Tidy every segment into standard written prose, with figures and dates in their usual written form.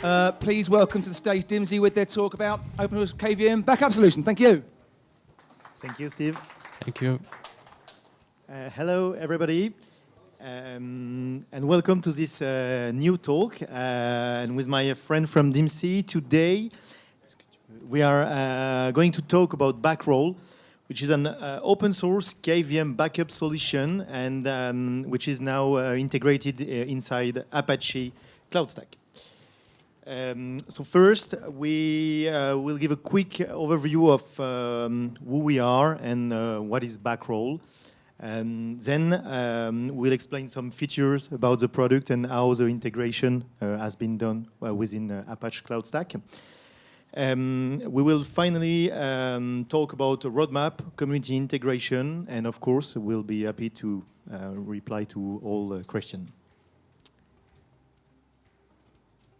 Please welcome to the stage DIMSI with their talk about open source KVM backup solution. Thank you. Thank you, Steve. Thank you. Hello, everybody, and welcome to this new talk. And with my friend from DIMSI, today we are going to talk about Backroll, which is an open source KVM backup solution, and which is now integrated inside Apache Cloudstack. So first, we will give a quick overview of who we are and what is Backroll. And then we'll explain some features about the product and how the integration has been done within Apache Cloudstack. We will finally talk about a roadmap, community integration, and of course, we'll be happy to reply to all questions.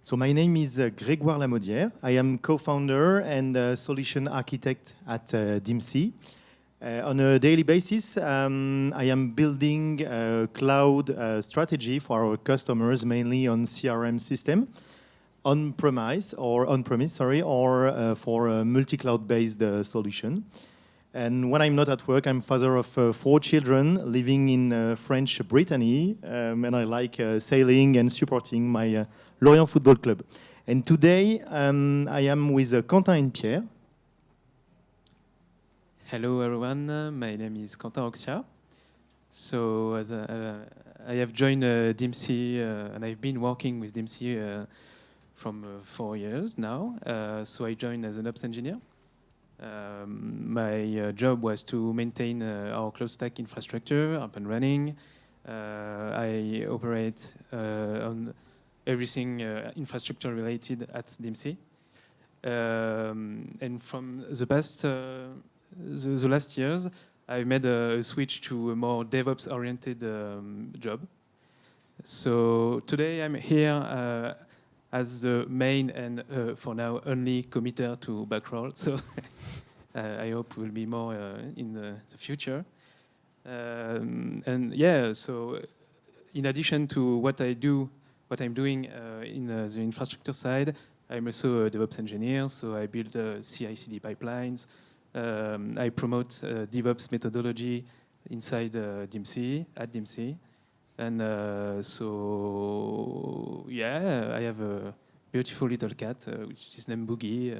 So my name is Grégoire Lamodière. I am co-founder and solution architect at DIMSI. On a daily basis, I am building a cloud strategy for our customers, mainly on CRM system, on-premise, or for a multi-cloud-based solution. And when I'm not at work, I'm father of 4 children living in French Brittany, and I like sailing and supporting my Lorient football club. And today, I am with Quentin and Pierre. Hello, everyone. My name is Quentin Oxia. So I have joined DIMSI, and I've been working with DIMSI from 4 years now. So I joined as an ops engineer. My job was to maintain our Cloudstack infrastructure up and running. I operate on everything infrastructure related at DIMSI. And from the past the last years, I've made a switch to a more DevOps-oriented job. So today I'm here as the main and for now only committer to Backroll. So I hope we'll be more in the future. And yeah, so in addition to what I'm doing in the infrastructure side, I'm also a DevOps engineer. So I build CI/CD pipelines. I promote DevOps methodology inside DIMSI, at DIMSI. And so, yeah, I have a beautiful little cat, which is named Boogie.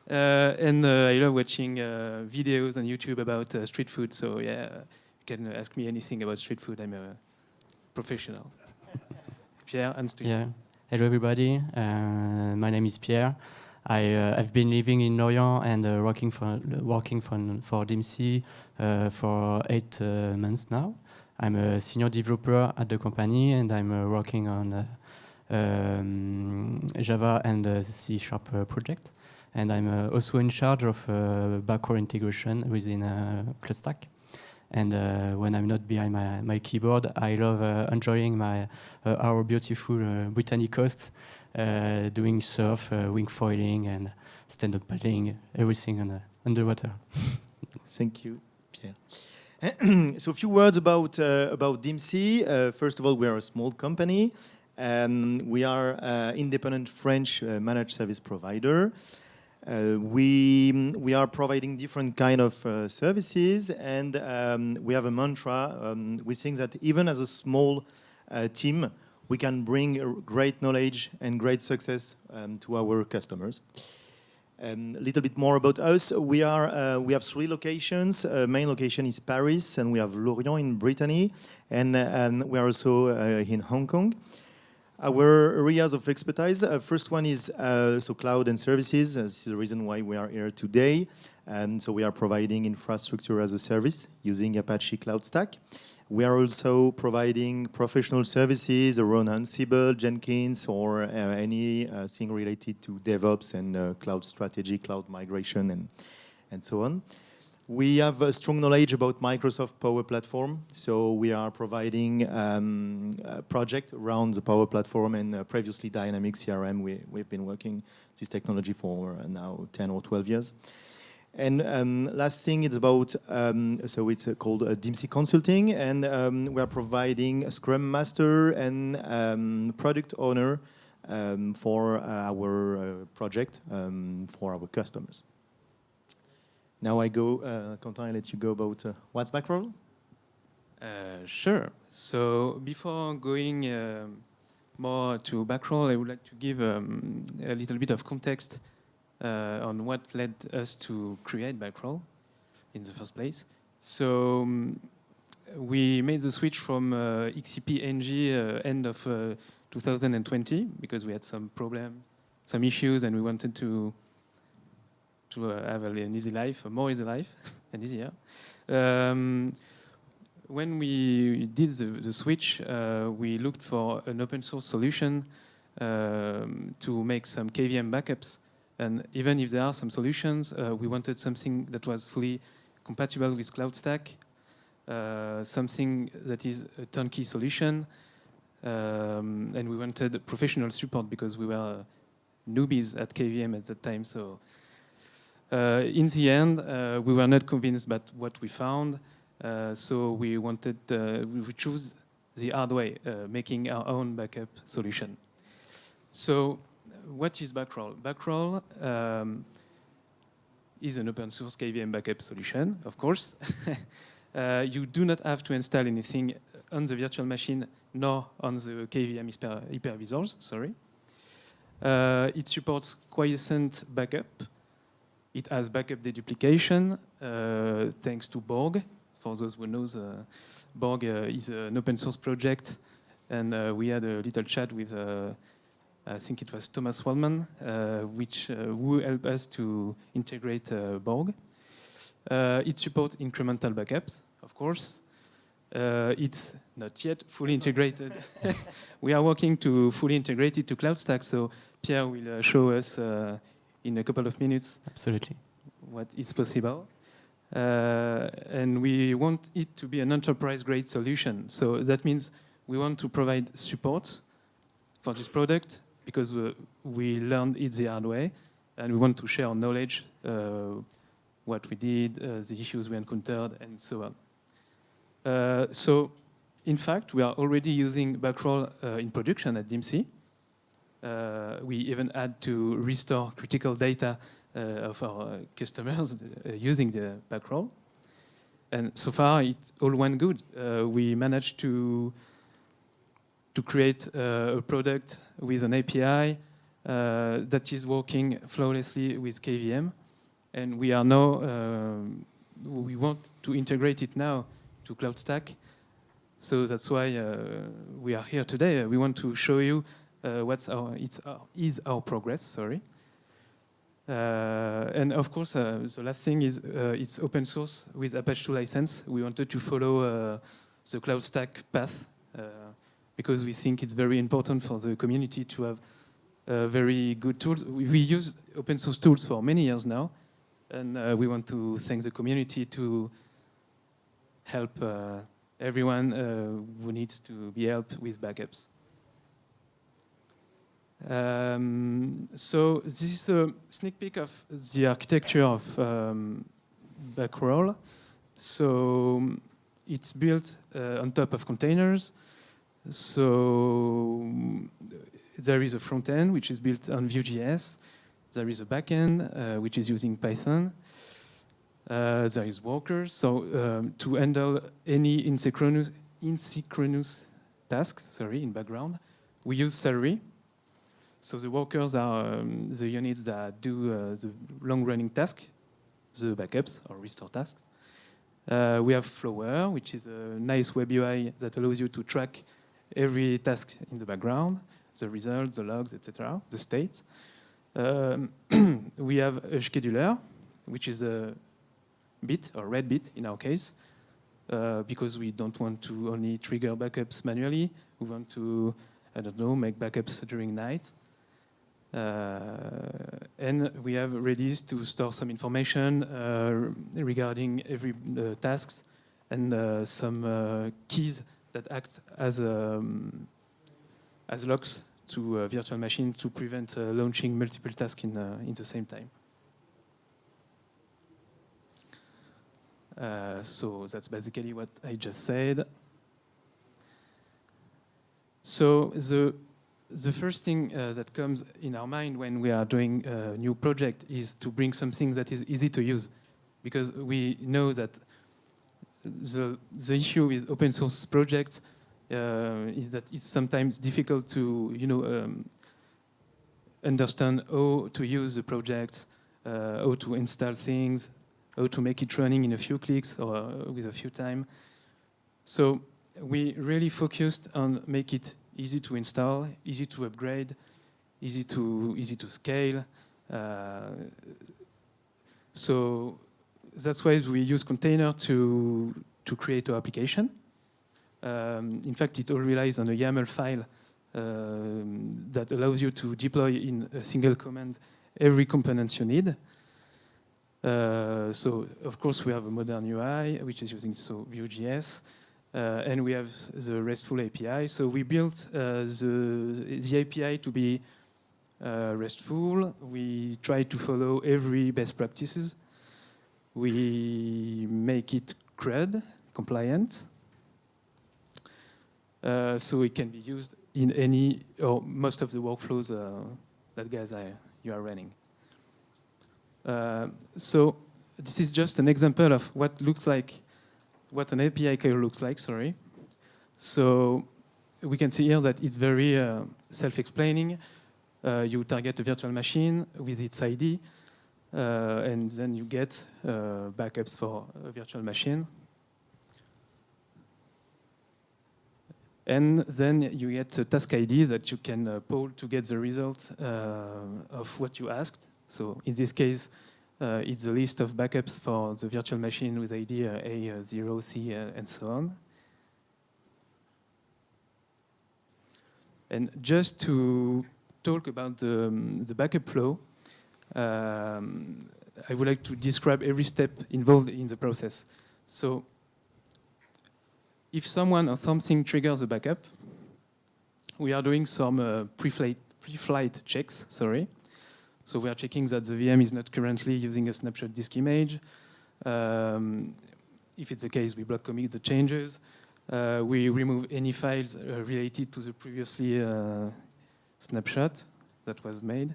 And I love watching videos on YouTube about street food. So, yeah, you can ask me anything about street food. I'm a professional. Pierre and Steve. Yeah. Hello, everybody. My name is Pierre. I've been living in Lorient and working for DIMSI for 8 months now. I'm a senior developer at the company, and I'm working on Java and C# project. And I'm also in charge of Backroll integration within Cloudstack. And when I'm not behind my keyboard, I love enjoying our beautiful Brittany coast, doing surf, wing foiling, and stand-up paddling, everything underwater. Thank you, Pierre. So a few words about DIMSI. First of all, we are a small company. We are an independent French managed service provider. We are providing different kind of services, and we have a mantra. We think that even as a small team, we can bring great knowledge and great success to our customers. A little bit more about us. We have 3 locations. Main location is Paris, and we have Lorient in Brittany, and we are also in Hong Kong. Our areas of expertise, first one is so cloud and services. This is the reason why we are here today. So we are providing infrastructure as a service using Apache Cloudstack. We are also providing professional services around Ansible, Jenkins, or anything related to DevOps and cloud strategy, cloud migration, and so on. We have a strong knowledge about Microsoft Power Platform, so we are providing a project around the Power Platform and previously Dynamics CRM. We've been working this technology for now 10 or 12 years. And last thing is about, so it's called DIMSI Consulting, and we are providing a Scrum Master and product owner for our project, for our customers. Now I go, Quentin, I let you go about what's Backroll? Sure. So before going more to Backroll, I would like to give a little bit of context on what led us to create Backroll in the first place. So we made the switch from XCP NG end of 2020 because we had some problems, some issues, and we wanted to have an easy life, a more easy life, and easier. When we did the switch, we looked for an open source solution to make some KVM backups. And even if there are some solutions, we wanted something that was fully compatible with Cloudstack, something that is a turnkey solution, and we wanted professional support because we were newbies at KVM at that time. So in the end, we were not convinced about what we found. So we wanted, we chose the hard way, making our own backup solution. So what is Backroll? Backroll is an open source KVM backup solution, of course. You do not have to install anything on the virtual machine nor on the KVM hypervisors, sorry. It supports quiescent backup. It has backup deduplication, thanks to Borg. For those who know, Borg is an open source project, and we had a little chat with, I think it was Thomas Waldman, who helped us to integrate Borg. It supports incremental backups, of course. It's not yet fully integrated. We are working to fully integrate it to Cloudstack, so Pierre will show us in a couple of minutes. Absolutely. What is possible. And we want it to be an enterprise-grade solution. So that means we want to provide support for this product because we learned it the hard way, and we want to share our knowledge, what we did, the issues we encountered, and so on. So, in fact, we are already using Backroll in production at DIMSI. We even had to restore critical data of our customers using the Backroll. And so far, it all went good. We managed to create a product with an API that is working flawlessly with KVM. And we are now, we want to integrate it now to Cloudstack. So that's why we are here today. We want to show you what's our progress, sorry. And of course, the last thing is it's open source with Apache license. We wanted to follow the Cloudstack path because we think it's very important for the community to have very good tools. We use open source tools for many years now, and we want to thank the community to help everyone who needs to be helped with backups. So this is a sneak peek of the architecture of Backroll. So it's built on top of containers. So there is a front end which is built on Vue.js. There is a back end which is using Python. There is workers. So to handle any asynchronous tasks, in background, we use Celery. So the workers are the units that do the long-running task, the backups or restore tasks. We have Flower, which is a nice web UI that allows you to track every task in the background, the results, the logs, etc., the state. We have a scheduler, which is a bit or red bit in our case, because we don't want to only trigger backups manually. We want to, I don't know, make backups during night. And we have Redis to store some information regarding every tasks and some keys that act as locks to a virtual machine to prevent launching multiple tasks in the same time. So that's basically what I just said. So the first thing that comes in our mind when we are doing a new project is to bring something that is easy to use, because we know that the issue with open source projects is that it's sometimes difficult to understand how to use the project, how to install things, how to make it running in a few clicks or with a few time. So we really focused on make it easy to install, easy to upgrade, easy to scale. So that's why we use container to create our application. In fact, it all relies on a YAML file that allows you to deploy in a single command every component you need. So, of course, we have a modern UI, which is using Vue.js, and we have the RESTful API. So we built the API to be RESTful. We try to follow every best practices. We make it CRUD compliant, so it can be used in any or most of the workflows that you are running. So this is just an example of what an API call looks like. Sorry. So we can see here that it's very self-explaining. You target a virtual machine with its ID, and then you get backups for a virtual machine. And then you get a task ID that you can poll to get the result of what you asked. So in this case, it's a list of backups for the virtual machine with ID A0, C, and so on. And just to talk about the backup flow, I would like to describe every step involved in the process. So if someone or something triggers a backup, we are doing some pre-flight checks, sorry. So we are checking that the VM is not currently using a snapshot disk image. If it's the case, we block commit the changes. We remove any files related to the previously snapshot that was made.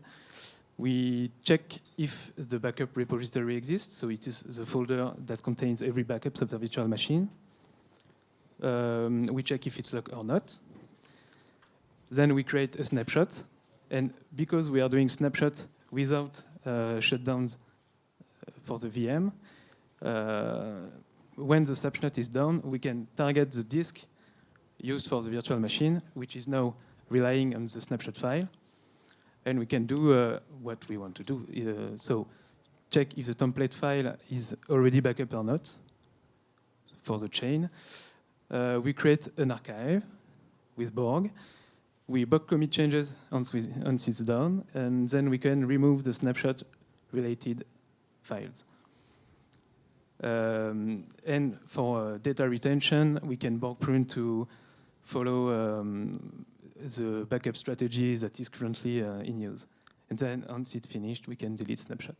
We check if the backup repository exists, so it is the folder that contains every backup of the virtual machine. We check if it's locked or not. Then we create a snapshot, and because we are doing snapshot without shutdowns for the VM, when the snapshot is done, we can target the disk used for the virtual machine, which is now relying on the snapshot file, and we can do what we want to do. So check if the template file is already backup or not for the chain. We create an archive with Borg. We bug commit changes once it's done, and then we can remove the snapshot-related files. And for data retention, we can Borg prune to follow the backup strategy that is currently in use. And then once it's finished, we can delete snapshot.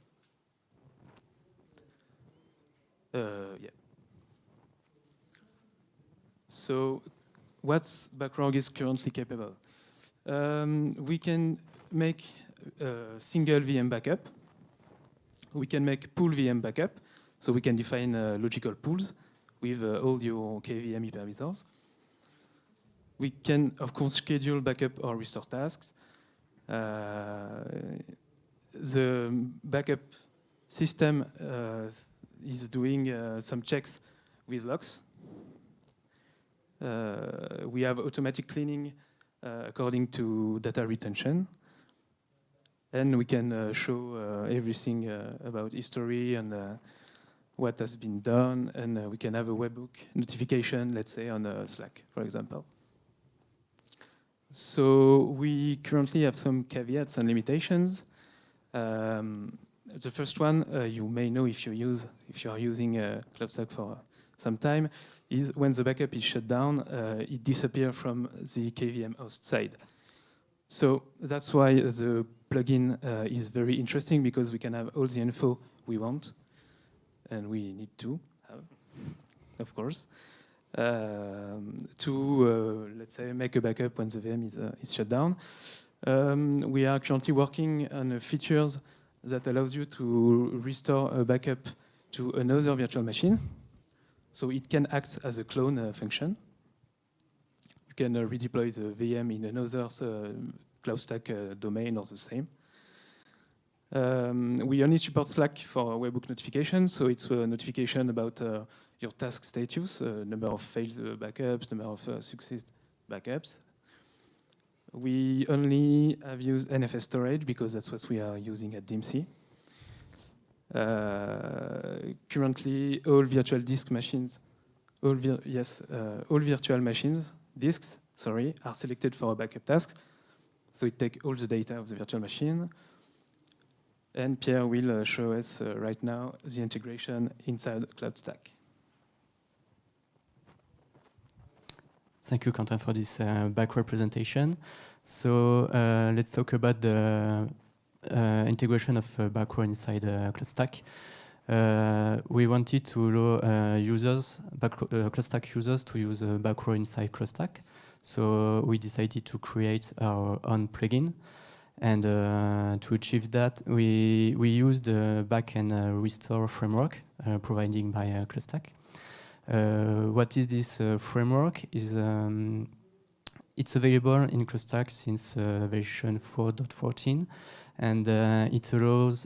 Yeah. So what's Backroll is currently capable? We can make a single VM backup. We can make pool VM backup. So we can define logical pools with all your KVM hypervisors. We can, of course, schedule backup or restore tasks. The backup system is doing some checks with logs. We have automatic cleaning according to data retention. And we can show everything about history and what has been done. And we can have a webhook notification, let's say, on Slack, for example. So we currently have some caveats and limitations. The first one, you may know if you are using Cloudstack for some time, is when the backup is shut down, it disappears from the KVM host side. So that's why the plugin is very interesting, because we can have all the info we want, and we need to have. of course, to, let's say, make a backup when the VM is shut down. We are currently working on features that allows you to restore a backup to another virtual machine. So it can act as a clone function. You can redeploy the VM in another Cloudstack domain or the same. We only support Slack for webhook notifications, so it's a notification about your task status, number of failed backups, number of success backups. We only have used NFS storage because that's what we are using at DIMSI. Currently, all virtual disk machines, all virtual machines, disks, sorry, are selected for a backup task. So it takes all the data of the virtual machine. And Pierre will show us right now the integration inside Cloudstack. Thank you, Quentin, for this Backroll presentation. So let's talk about the integration of Backroll inside Cloudstack. We wanted to allow users, Cloudstack users, to use Backroll inside Cloudstack. So we decided to create our own plugin. And to achieve that, we used the backend restore framework provided by Cloudstack. What is this framework? It's available in Cloudstack since version 4.14, and it allows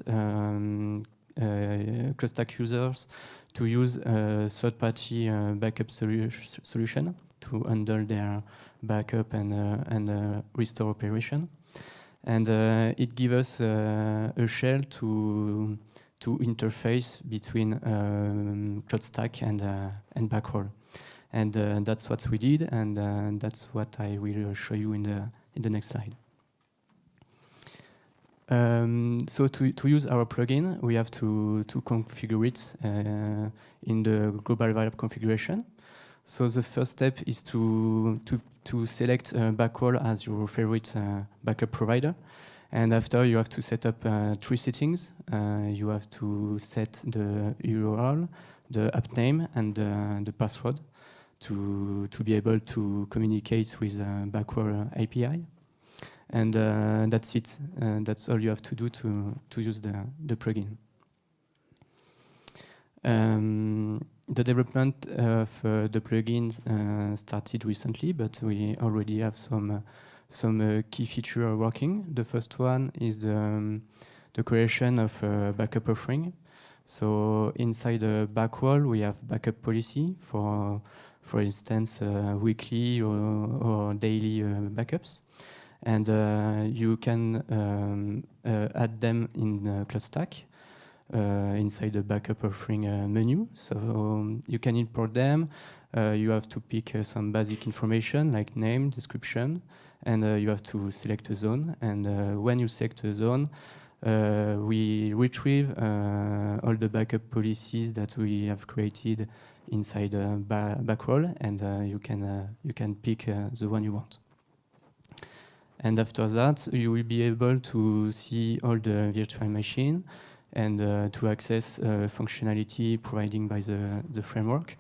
Cloudstack users to use a third-party backup solution to handle their backup and restore operation. And it gives us a shell to interface between Cloudstack and Backroll. And that's what we did, and that's what I will show you in the next slide. So to use our plugin, we have to configure it in the global variable configuration. So the first step is to select Backroll as your favorite backup provider. And after, you have to set up 3 settings. You have to set the URL, the app name, and the password to be able to communicate with Backroll API. And that's it. That's all you have to do to use the plugin. The development of the plugins started recently, but we already have some key features working. The first one is the creation of a backup offering. So inside the Backroll, we have backup policy for instance, weekly or daily backups. And you can add them in Cloudstack. Inside the backup offering menu. So you can import them. You have to pick some basic information like name, description, and you have to select a zone. And when you select a zone, we retrieve all the backup policies that we have created inside Backroll, and you can pick the one you want. And after that, you will be able to see all the virtual machine and to access functionality provided by the framework.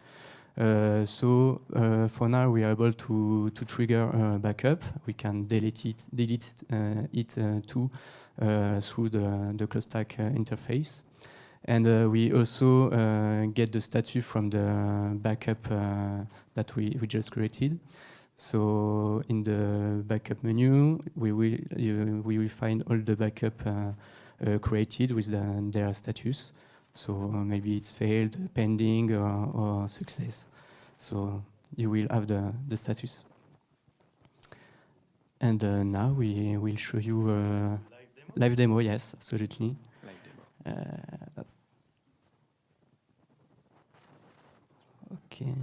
So for now, we are able to trigger a backup. We can delete it too through the Cloudstack interface. And we also get the status from the backup that we just created. So in the backup menu, we will find all the backup created with their status. So maybe it's failed, pending, or success. So you will have the status. And now we will show you a live demo. Yes, absolutely. Live demo. Okay.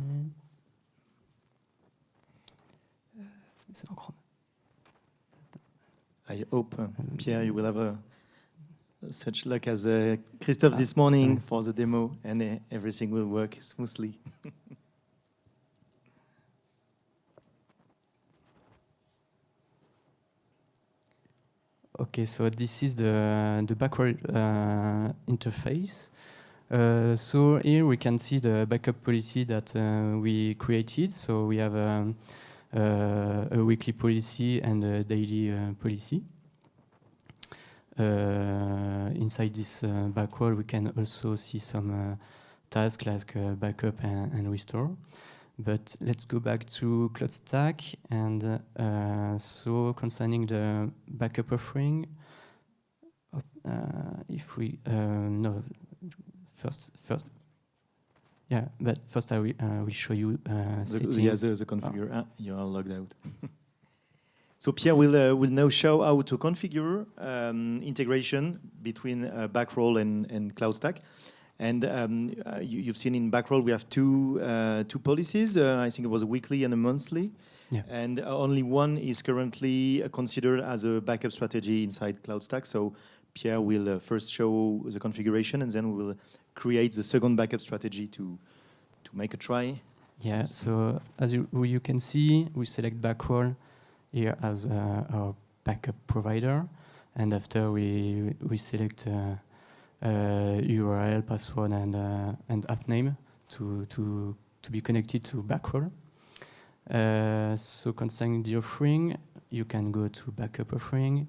I hope, Pierre, you will have such luck as Christophe this morning for the demo, and everything will work smoothly. Okay, so this is the Backroll interface. So here we can see the backup policy that we created. So we have a weekly policy and a daily policy. Inside this Backroll, we can also see some tasks like backup and restore. But let's go back to Cloudstack. And so concerning the backup offering, if we no. First, yeah. But first, I will show you settings. The configure. You are logged out. So Pierre will now show how to configure integration between Backroll and Cloudstack. And you've seen in Backroll we have two policies. I think it was a weekly and a monthly. Yeah. And only one is currently considered as a backup strategy inside Cloudstack. So Pierre will first show the configuration, and then we will create the second backup strategy to make a try. Yeah, so as you can see, we select Backroll here as our backup provider, and after we select URL, password, and app name to be connected to Backroll. So concerning the offering, you can go to backup offering.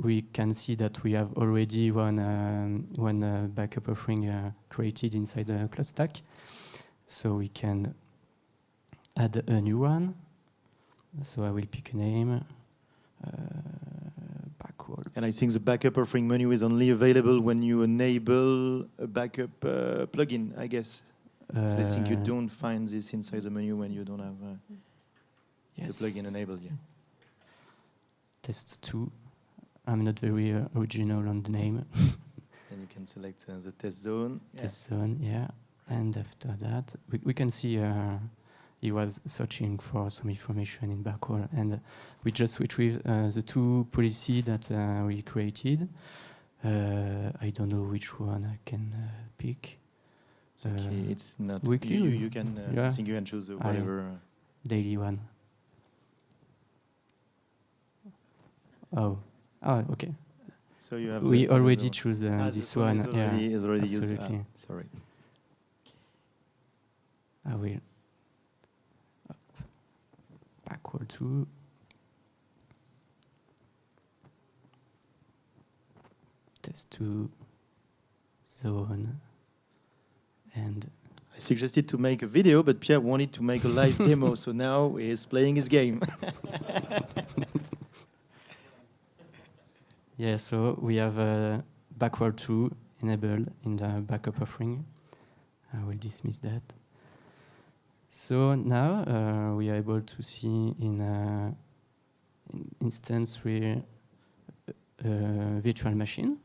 We can see that we have already one backup offering created inside the Cloudstack. So we can add a new one. So I will pick a name, Backroll. And I think the backup offering menu is only available when you enable a backup plugin, I guess. So I think you don't find this inside the menu when you don't have the plugin enabled yet. Test 2. I'm not very original on the name. And you can select the test zone. Test zone, yeah. And after that, we can see he was searching for some information in Backroll, and we just retrieved the two policy that we created. I don't know which one I can pick. Okay, it's not weekly. You can. I think you can choose whatever. Daily one. Oh, okay. So you have. We already choose this one. Is already used. Absolutely. Sorry. I will. Backroll 2. Test 2. Zone. And I suggested to make a video, but Pierre wanted to make a live demo, so now he's playing his game. yeah, so we have Backroll 2 enabled in the backup offering. I will dismiss that. So now we are able to see in instance where virtual machine.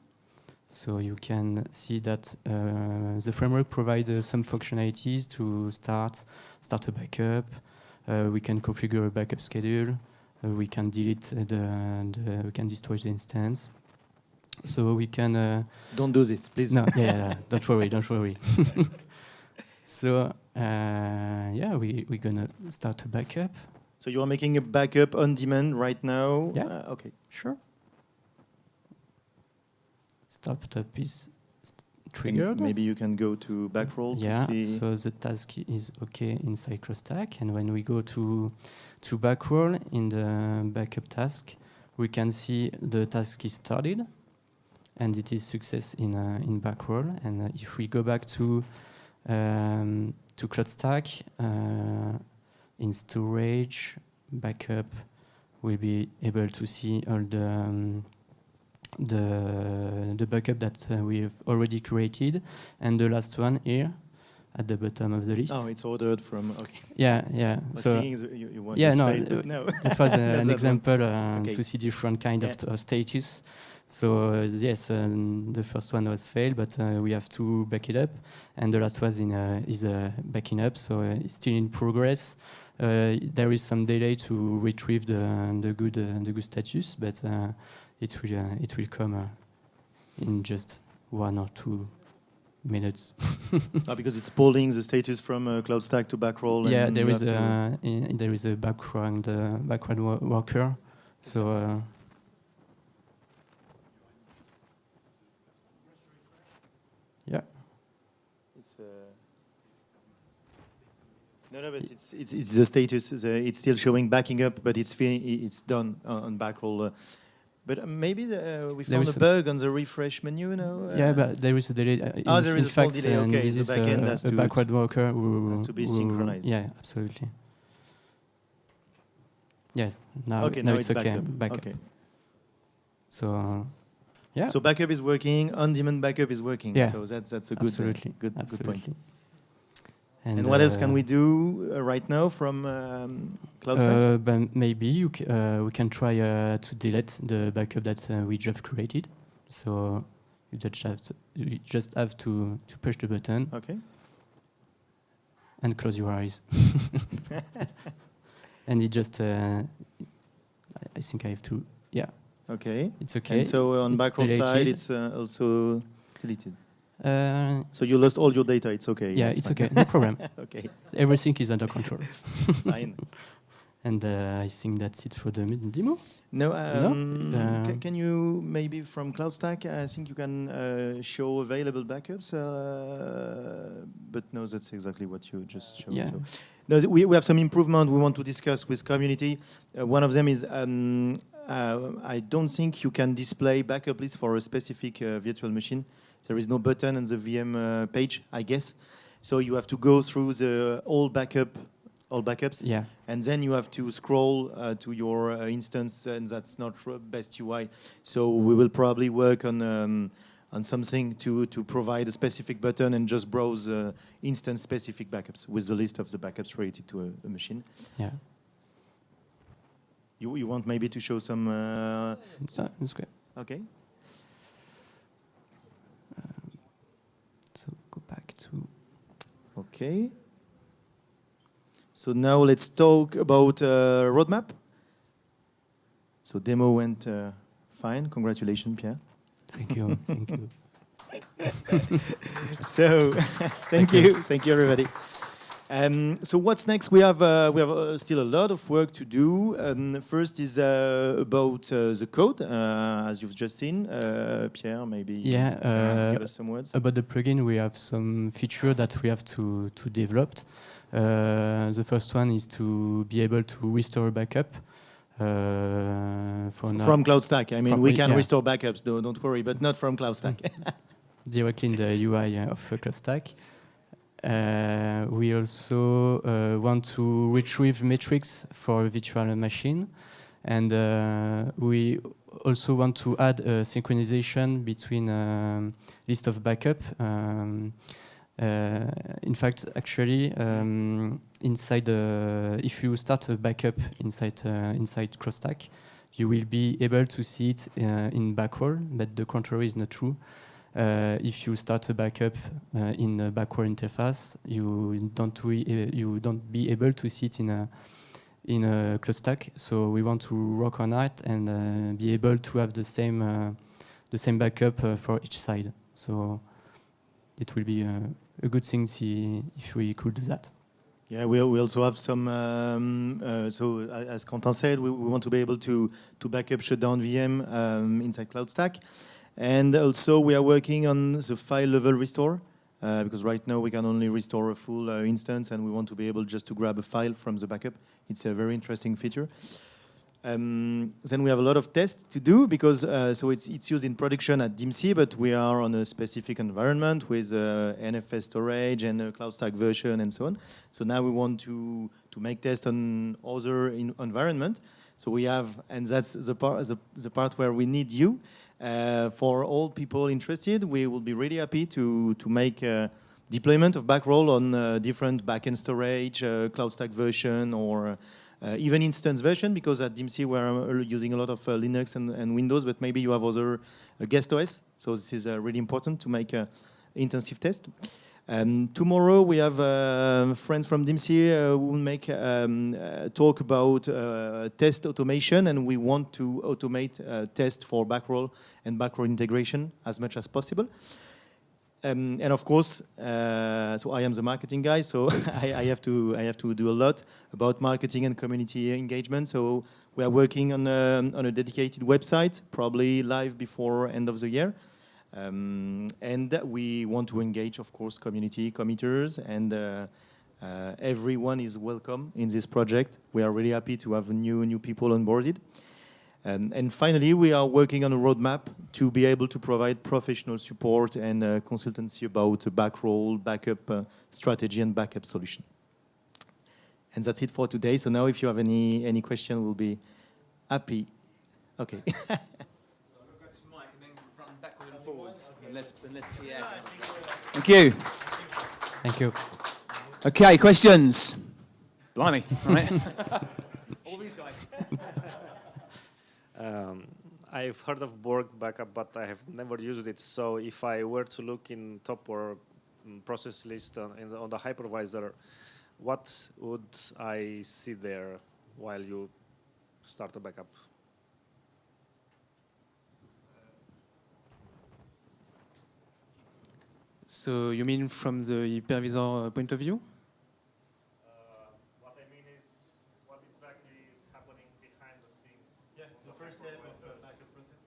So you can see that the framework provides some functionalities to start a backup. We can configure a backup schedule. We can delete we can destroy the instance. So we can. Don't do this, please. No, yeah, don't worry. So we're gonna start a backup. So you are making a backup on demand right now. Yeah. Okay. Sure. Startup is triggered. Maybe you can go to Backroll to see. So the task is okay inside Cloudstack, and when we go to Backroll in the backup task, we can see the task is started, and it is success in Backroll. And if we go back to Cloudstack in storage backup, we'll be able to see all the backup that we've already created, and the last one here at the bottom of the list. Oh, it's ordered from. Okay. Yeah. So you want to fail, no. That was an example okay. to see different kind of status. So yes, the first one was failed, but we have to back it up, and the last one is backing up. So it's still in progress. There is some delay to retrieve the good status, but it will come in just 1 or 2 minutes. Because it's pulling the status from Cloudstack to Backroll. Yeah, there is a background worker. So. Yeah. It's no, but it's the status. It's still showing backing up, but it's done on Backroll. But maybe we found a bug on the refresh menu now. Yeah, but there is a delay. There is a small delay. Okay, this is a backward worker has to be synchronized. Yeah, absolutely. Yes, now it's okay. Backup. Okay. So, yeah. So backup is working. On-demand backup is working. Yeah. So that's a good point. And what else can we do right now from Cloudstack? But maybe we can try to delete the backup that we just created. So you just have to push the button. Okay. And close your eyes. And it just, I think I have to, yeah. Okay. It's okay. And so on Backroll side, it's also deleted. So you lost all your data. It's okay. Yeah, it's okay. No problem. Okay. Everything is under control. Fine. And I think that's it for the demo. No. Can you maybe from Cloudstack? I think you can show available backups. But no, that's exactly what you just showed. Yeah. So. No, we have some improvement we want to discuss with community. One of them is I don't think you can display backup list for a specific virtual machine. There is no button on the VM page, I guess. So you have to go through all backups, yeah. And then you have to scroll to your instance, and that's not best UI. So we will probably work on something to provide a specific button and just browse instance-specific backups with the list of the backups related to a machine. Yeah. You want maybe to show some? That's great. Okay. So go back to. Okay. So now let's talk about roadmap. So demo went fine. Congratulations, Pierre. Thank you. Thank you. So thank you, everybody. So what's next? We have still a lot of work to do. First is about the code, as you've just seen. Pierre, maybe give us some words. About the plugin, we have some feature that we have to develop. The first one is to be able to restore backup. From Cloudstack. I mean, we can restore backups, don't worry, but not from Cloudstack. Directly in the UI of Cloudstack. We also want to retrieve metrics for a virtual machine. And we also want to add a synchronization between list of backup. In fact, actually, inside if you start a backup inside Cloudstack, you will be able to see it in Backroll, but the contrary is not true. If you start a backup in a Backroll interface, you don't be able to see it in a Cloudstack. So we want to work on that and be able to have the same backup for each side. So it will be a good thing if we could do that. Yeah, we also have some. So as Quentin said, we want to be able to backup shutdown VM inside Cloudstack. And also we are working on the file level restore because right now we can only restore a full instance and we want to be able just to grab a file from the backup. It's a very interesting feature. Then we have a lot of tests to do because so it's used in production at DIMSI, but we are on a specific environment with NFS storage and a Cloudstack version and so on. So now we want to make tests on other environment. So we have, and that's the part where we need you. For all people interested, we will be really happy to make deployment of Backroll on different backend storage, Cloudstack version, or even instance version, because at DIMSI we're using a lot of Linux and Windows, but maybe you have other guest OS. So this is really important to make intensive test. Tomorrow we have friends from DIMSI who will make talk about test automation, and we want to automate test for Backroll and Backroll integration as much as possible. And of course, so I am the marketing guy, so I have to do a lot about marketing and community engagement. So we are working on a dedicated website, probably live before end of the year. And we want to engage, of course, community committers, and everyone is welcome in this project. We are really happy to have new people onboarded. And finally, we are working on a roadmap to be able to provide professional support and consultancy about Backroll, backup strategy, and backup solution. And that's it for today. So now if you have any question, we'll be happy. Okay. So I'm going to grab this mic and then run backwards and forwards. Unless Pierre. Thank you. Thank you. Okay, questions? Blimey, right? All these guys. I've heard of Borg backup, but I have never used it. So if I were to look in top or process list on the hypervisor, what would I see there while you start a backup? So you mean from the hypervisor point of view? What I mean is, what exactly is happening behind the scenes? Yeah, the first step of the backup process.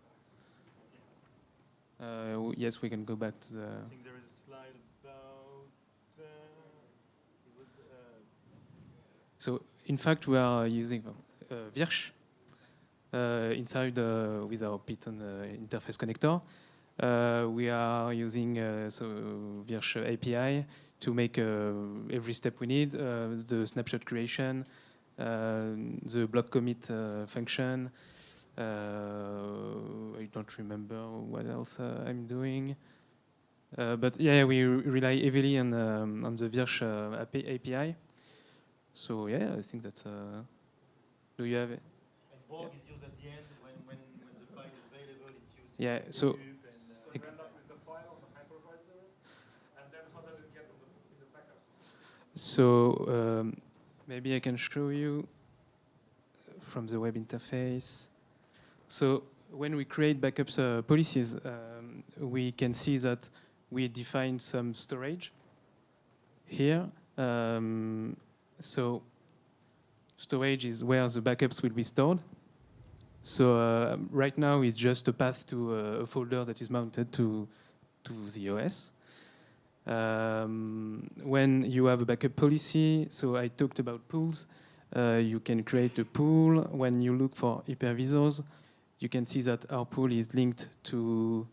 Yes, we can go back to the... I think there is a slide about... it was, So in fact, we are using Virch inside with our Python interface connector. We are using Virch API to make every step we need, the snapshot creation, the block commit function. I don't remember what else I'm doing. But yeah, we rely heavily on the Virch API. So yeah, I think that's... do you have it? and Borg is used at the end when the file is available. It's used. Yeah, so... So you end up with the file on the hypervisor, and then how does it get in the backup system? So maybe I can show you from the web interface. So when we create backup policies, we can see that we define some storage here. So storage is where the backups will be stored. So right now it's just a path to a folder that is mounted to the OS. When you have a backup policy, so I talked about pools. You can create a pool. When you look for hypervisors, you can see that our pool is linked to,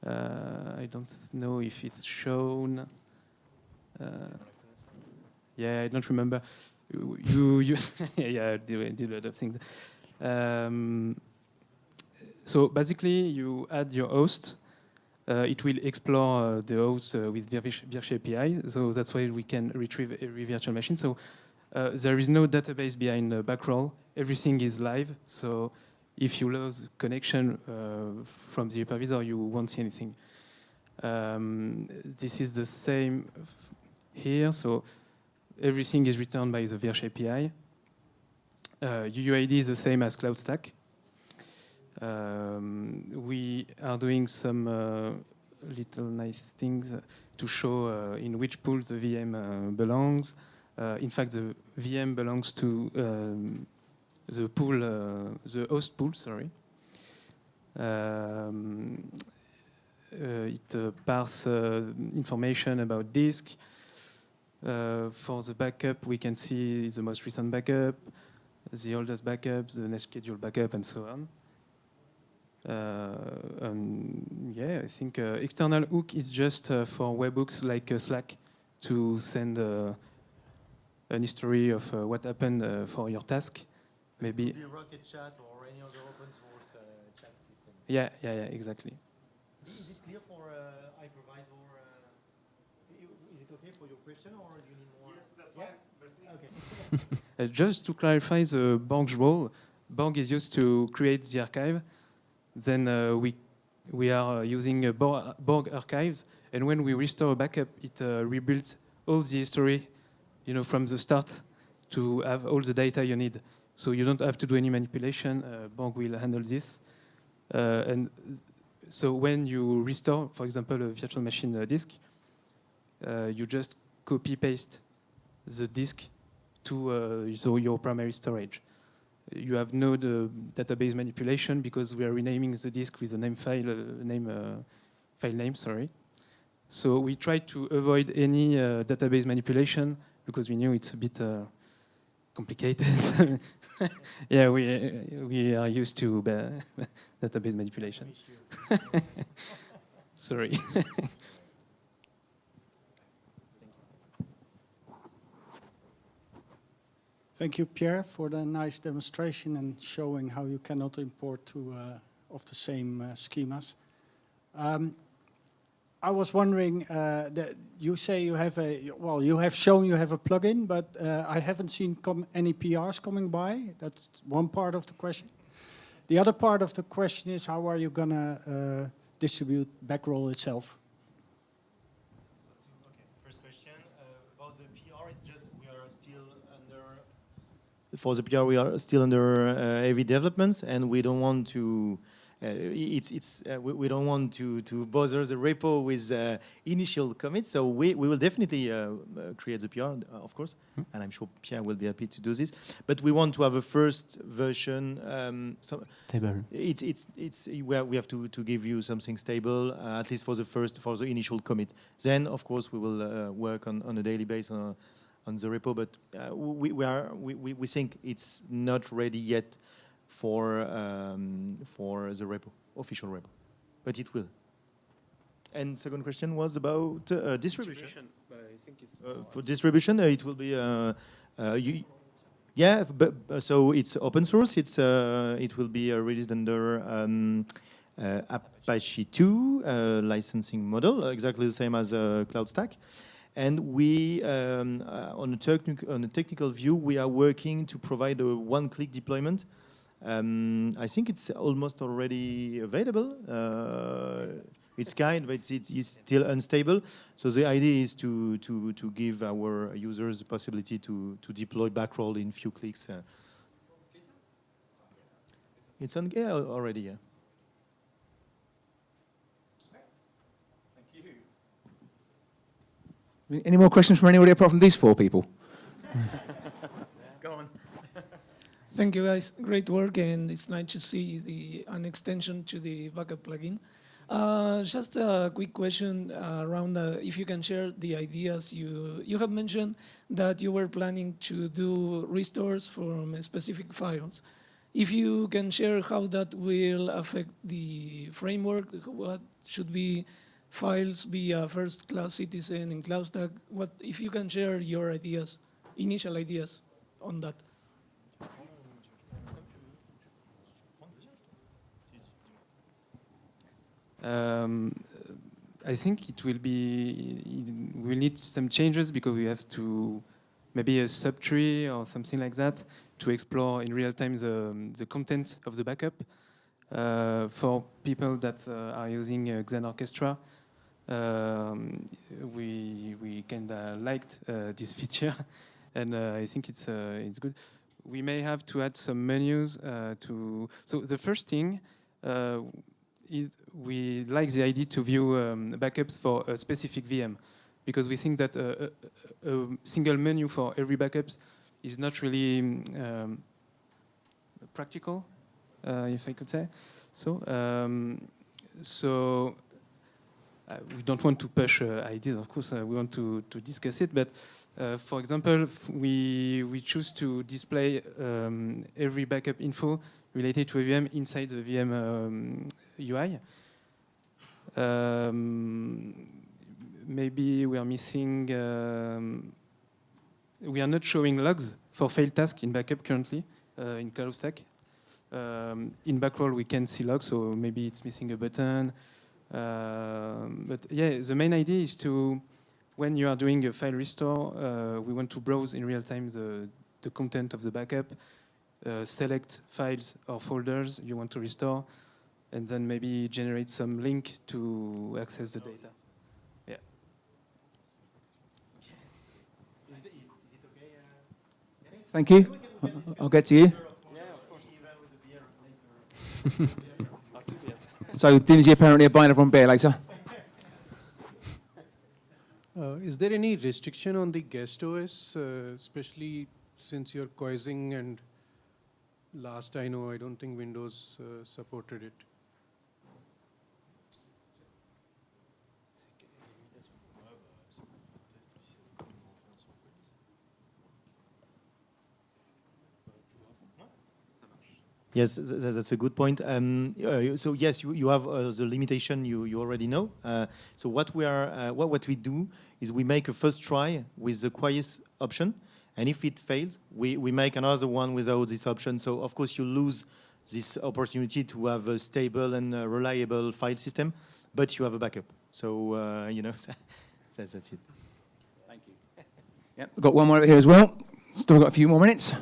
I don't know if it's shown. Yeah, I don't remember. You yeah, I did a lot of things. So basically, you add your host. It will explore the host with Virch API. So that's why we can retrieve every virtual machine. So there is no database behind Backroll. Everything is live. So if you lose connection from the hypervisor, you won't see anything. This is the same here. So everything is returned by the Virch API. UUID is the same as Cloudstack. We are doing some little nice things to show in which pool the VM belongs. In fact, the VM belongs to the pool, the host pool. Sorry. It parses information about disk. For the backup, we can see the most recent backup, the oldest backup, the next scheduled backup, and so on. Yeah, I think external hook is just for webhooks like Slack to send an history of what happened for your task. Maybe. Maybe Rocket Chat or any other open source chat system. Yeah, exactly. Is it clear for hypervisor? Is it okay for your question, or do you need more? Yes, that's fine. Okay. Just to clarify the Borg role, Borg is used to create the archive. Then we are using Borg archives, and when we restore a backup, it rebuilds all the history, from the start to have all the data you need. So you don't have to do any manipulation. Borg will handle this. And so when you restore, for example, a virtual machine disk, you just copy-paste the disk to your primary storage. You have no database manipulation because we are renaming the disk with a name file, file name, sorry. So we tried to avoid any database manipulation because we knew it's a bit complicated. Yeah, we are used to database manipulation. Sorry. Thank you, Pierre, for the nice demonstration and showing how you cannot import two of the same schemas. I was wondering that you say you have you have shown you have a plugin, but I haven't seen any PRs coming by. That's one part of the question. The other part of the question is, how are you gonna distribute Backroll itself? First question about the PR. It's just we are still under. For the PR, we are still under heavy developments, and we don't want to. We don't want to bother the repo with initial commits, so we will definitely create the PR, of course, and I'm sure Pierre will be happy to do this. But we want to have a first version stable. It's where we have to give you something stable, at least for the initial commit. Then, of course, we will work on a daily basis on the repo. But we think it's not ready yet for the repo, official repo, but it will. And second question was about distribution. I think it's for distribution, it will be yeah, but so it's open source. It will be released under Apache 2 licensing model, exactly the same as Cloudstack. And we, on a technical view, we are working to provide a one-click deployment. I think it's almost already available. It's but it is still unstable. So the idea is to give our users the possibility to deploy Backroll in few clicks. It's on already, yeah. Thank you. Any more questions from anybody apart from these four people? Go on. Thank you, guys. Great work, and it's nice to see an extension to the backup plugin. Just a quick question around if you can share the ideas. You have mentioned that you were planning to do restores from specific files. If you can share how that will affect the framework, what should be files be a first-class citizen in Cloudstack? If you can share your ideas, initial ideas on that. I think it will be. We'll need some changes because we have to maybe a subtree or something like that to explore in real time the content of the backup. For people that are using Xen Orchestra, we kind of liked this feature, and I think it's good. We may have to add some menus to. So the first thing. We like the idea to view backups for a specific VM, because we think that a single menu for every backups is not really practical, if I could say. So, we don't want to push ideas, of course. We want to discuss it, but for example, we choose to display every backup info related to a VM inside the VM UI. Maybe we are missing. We are not showing logs for failed tasks in backup currently in Cloudstack. In Backroll, we can see logs, so maybe it's missing a button. But yeah, the main idea is to, when you are doing a file restore, we want to browse in real time the content of the backup. Select files or folders you want to restore, and then maybe generate some link to access the data. Yeah. Is it okay? Thank you. I'll get to you. Yeah, of course. So DIMSI apparently are buying everyone beer later. Is there any restriction on the guest OS, especially since you're coising, and last I know, I don't think Windows supported it. Yes, that's a good point. So yes, you have the limitation you already know. So what we do is we make a first try with the quiet option, and if it fails, we make another one without this option. So of course you lose this opportunity to have a stable and reliable file system, but you have a backup. So you know, that's it. Thank you. Yep, we've got one more over here as well. Still got a few more minutes.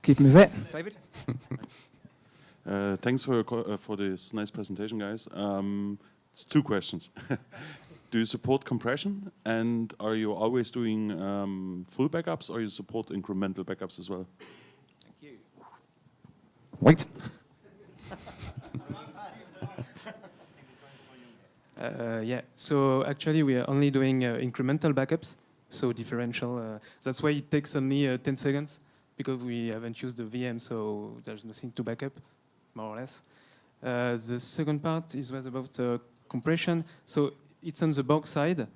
Keep him fit. David? Thanks for this nice presentation, guys. It's 2 questions. Do you support compression? And are you always doing full backups, or you support incremental backups as well? Thank you. Wait. Yeah, so actually we are only doing incremental backups, so differential. That's why it takes only 10 seconds, because we haven't used the VM, so there's nothing to back up, more or less. The second part was about compression. So it's on the Borg side.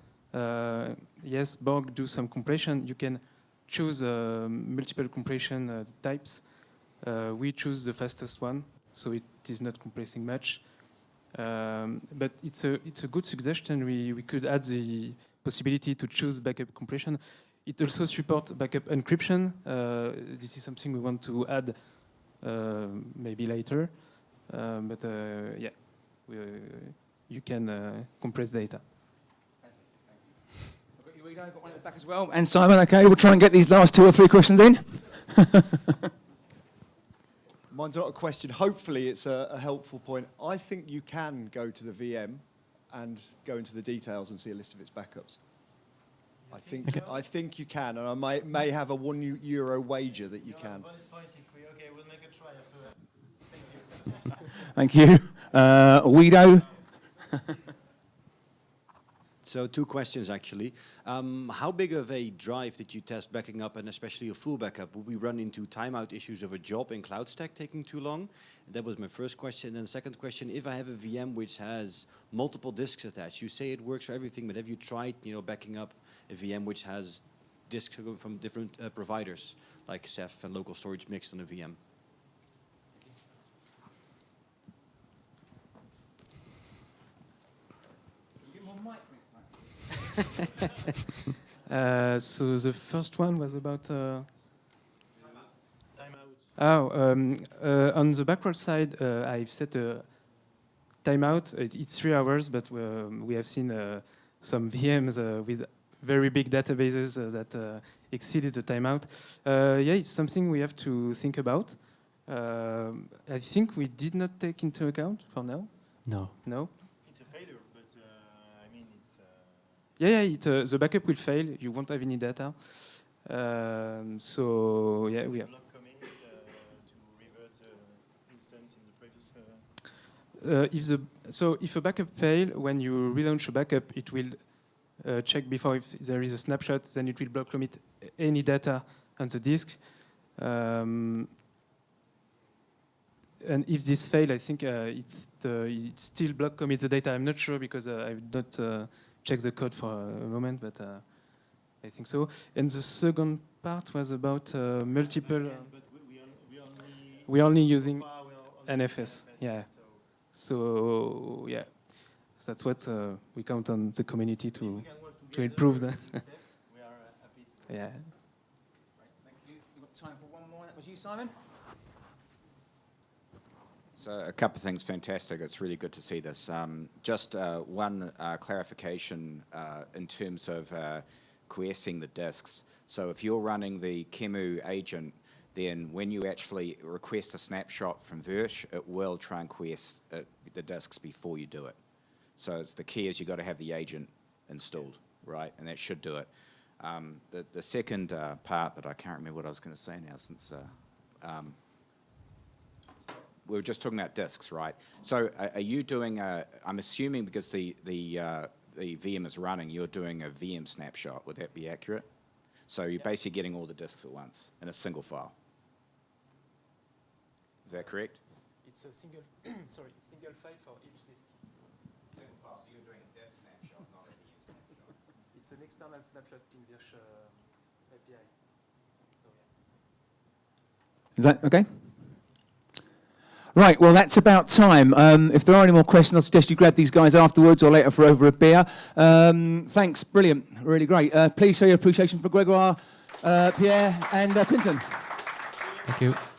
Yes, Borg do some compression. You can choose multiple compression types. We choose the fastest one, so it is not compressing much. But it's a good suggestion. We could add the possibility to choose backup compression. It also supports backup encryption. This is something we want to add maybe later. But yeah, you can compress data. Fantastic, thank you. Got one at the back as well. And Simon, okay, we'll try and get these last 2 or 3 questions in. Mine's not a question. Hopefully it's a helpful point. I think you can go to the VM and go into the details and see a list of its backups. I think you can, and I may have a €1 wager that you can. Okay, we'll make a try after that. Thank you. Guido? So 2 questions actually. How big of a drive did you test backing up, and especially a full backup? Will we run into timeout issues of a job in Cloudstack taking too long? That was my first question. And second question, if I have a VM which has multiple disks attached, you say it works for everything, but have you tried, backing up a VM which has disks from different providers, like Ceph and local storage mixed on a VM? So the first one was about... on the Backroll side, I've set a timeout. It's 3 hours, but we have seen some VMs with very big databases that exceeded the timeout. Yeah, it's something we have to think about. I think we did not take into account for now. No. No? It's a failure, but I mean, it's... Yeah, the backup will fail. You won't have any data. So, yeah, we are... If a backup fail, when you relaunch a backup, it will check before if there is a snapshot, then it will block commit any data on the disk. And if this fail, I think it still block commits the data. I'm not sure because I've not checked the code for a moment, but I think so. And the second part was about multiple. We're only using NFS. Yeah. So yeah, that's what we count on the community to improve that. We are happy to. Yeah. Right, thank you. We've got time for one more. That was you, Simon. So a couple of things, fantastic. It's really good to see this. Just one clarification in terms of coercing the disks. So if you're running the Kemu agent, then when you actually request a snapshot from Versh, it will try and coerce the disks before you do it. So it's the key is you've got to have the agent installed, right? And that should do it. The second part that I can't remember what I was going to say now since we were just talking about disks, right? So are you doing I'm assuming because the VM is running, you're doing a VM snapshot. Would that be accurate? So you're basically getting all the disks at once in a single file. Is that correct? It's a single, single file for each disk. Single file, so you're doing a disk snapshot, not a VM snapshot. It's an external snapshot in Versh API. So, yeah. Is that okay? Right, well, that's about time. If there are any more questions, I'll suggest you grab these guys afterwards or later for over a beer. Thanks, brilliant, really great. Please show your appreciation for Grégoire, Pierre and Quentin. Thank you.